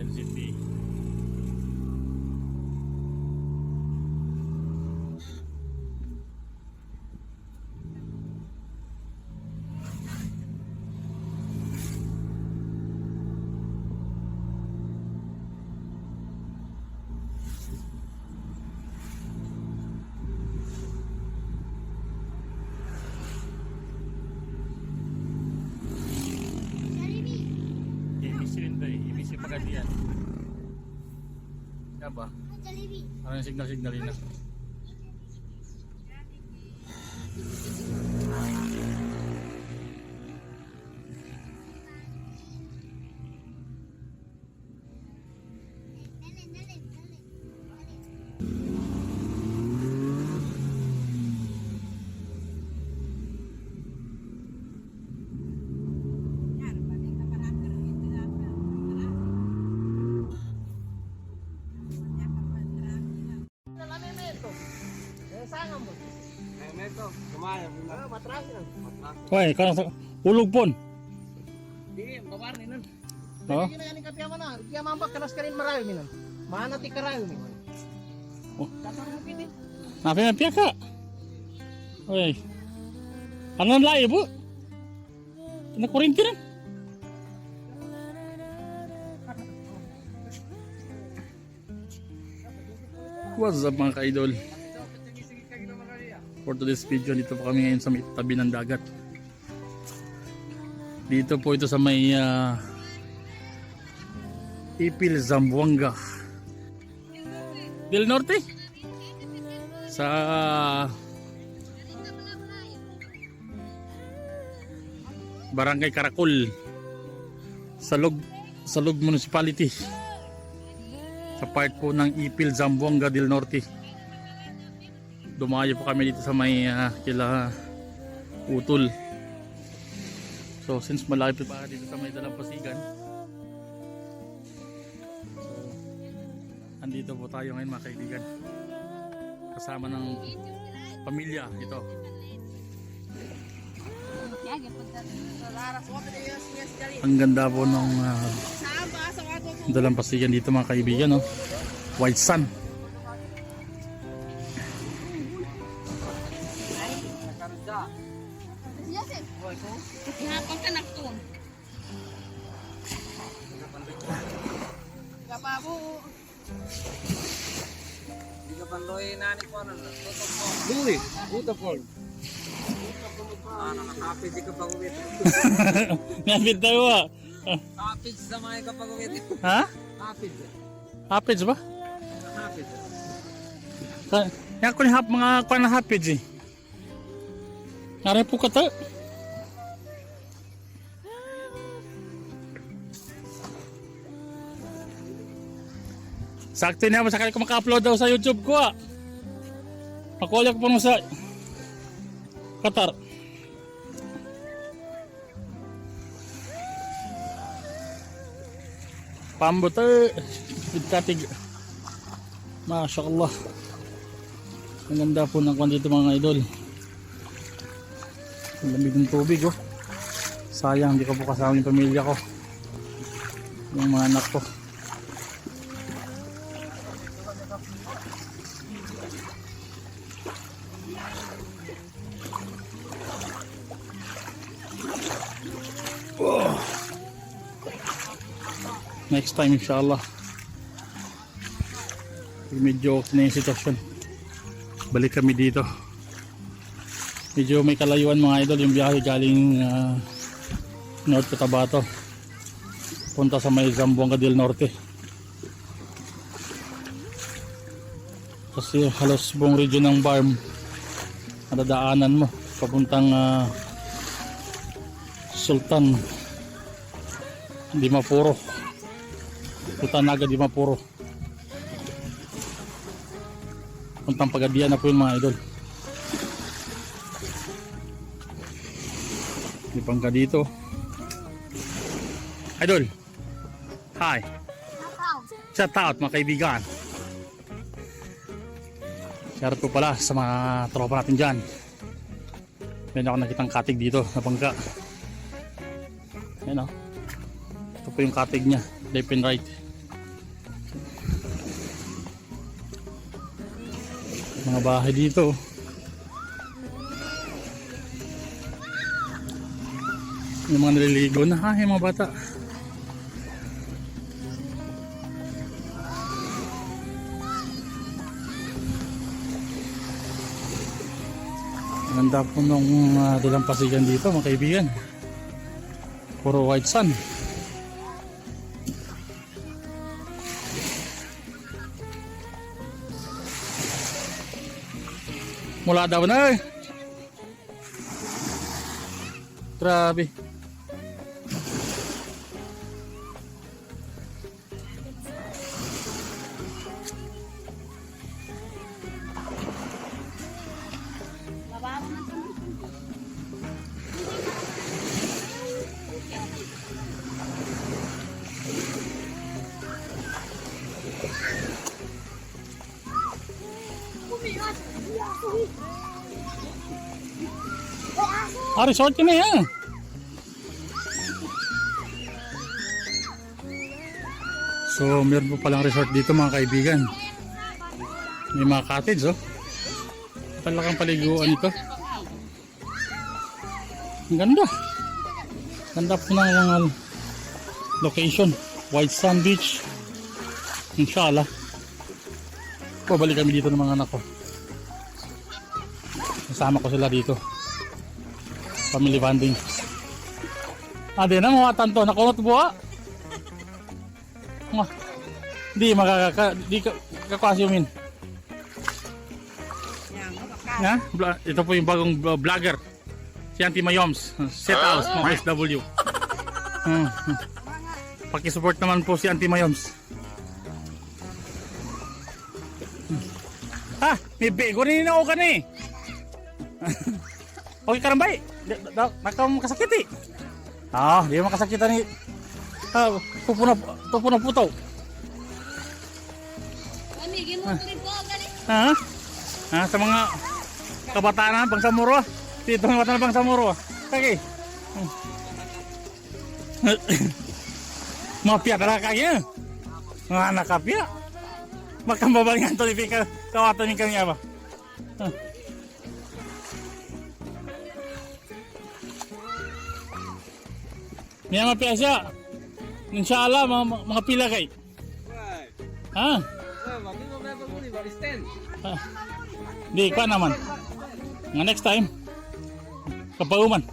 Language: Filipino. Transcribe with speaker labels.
Speaker 1: Quezon City. Ibisi Pagadian. Kaya ba? Ano yung signal-signalin na? Hoy, kan ulog pon.
Speaker 2: Di, babar ni nun.
Speaker 1: Oh.
Speaker 2: Hindi na yan kapya mo na. Kaya mambak kanas ka rin marami nun. Manati karami.
Speaker 1: Oh.
Speaker 2: Tatang mo pili.
Speaker 1: Napia ka. Hoy. Ano layo bu? Nakurinti rin. What's up mga ka-idol? For today's video, dito po kami ngayon sa may tabi ng dagat. Dito po ito sa may Ipil, Zamboanga del Norte, sa Barangay Karakol, Salog Municipality, sa part po ng Ipil, Zamboanga del Norte. Dumayo po kami dito sa may kila Utol. So since malapit pa dito sa may Dalampasigan, so andito po tayo ngayon mga kaibigan, kasama ng pamilya ito. Ang ganda po ng Dalampasigan dito mga kaibigan, no? White sand.
Speaker 3: Hapon ka nakton. Kapabo.
Speaker 2: Hindi ka pandoy nani ko na. Tutok mo.
Speaker 4: Duli, beautiful.
Speaker 2: Nakakapit di ka pag-uwit.
Speaker 1: Napit tayo ah.
Speaker 2: Kapit sa mga ka pag-uwit.
Speaker 1: Ha?
Speaker 2: Kapit.
Speaker 1: Hapids ba?
Speaker 2: Kapit.
Speaker 1: Yan ko ni mga kuha na hapids eh. Naray po ka tayo. Sakto na mo sakali ko maka-upload daw sa YouTube ko ah. Pakuha ko po sa Qatar. Pambot katig. Masya Allah. Ang ganda po ng kwan dito mga idol. Ang lamig ng tubig oh. Sayang hindi ko po kasama yung pamilya ko, yung mga anak ko. Oh. Next time inshallah, medyo okay na yung sitwasyon, balik kami dito. Medyo may kalayuan mga idol yung biyahe galing North Cotabato punta sa may Zamboanga del Norte, kasi halos buong region ng Barm nadadaanan mo papuntang Sultan Dimapuro, Sultanaga Dimapuro, puntang Pagadian na po yun mga idol. Lipang ka dito idol. Hi, shout out mga kaibigan. Shout out po pala sa mga tropa natin dyan. Meron ako nakitang katig dito na bangka. Ayan o, ito po yung katig nya, left and right. Mga bahay dito. Yung mga naliligo na ha, yung mga bata. Ganda po nung dalampasigan dito mga kaibigan. Puro white sand. Mula daw na eh. Grabe. Resort yun eh ha. So meron po palang resort dito mga kaibigan. May mga cottage oh. Talagang paliguan ito. Ang ganda. Ganda po ng mga location. White Sand Beach. Inshallah. Pabalik kami dito ng mga anak ko. Kasama ko sila dito. Family bonding. Di na mga tanto. Nakunot buha. Di kakasyomin. Ito po yung bagong vlogger. Si Auntie Mayoms. Set house mga SW. Pakisupport naman po si Auntie Mayoms. May bego rin ako ka na eh. Okay ka rambay. Nakasakit eh. Di mo makasakitan ni pupuna putaw. Sa mga kabataan bang samuro. Dito ng kabataan bang samuro. Kaki. Mapia talaga kaya. Mga nakapia. Makambabalingan to ni kawatan ni kanya ba. Niya mapiasya. Inshallah mga pila kay. Di pa naman. Nga next time. Kapauman.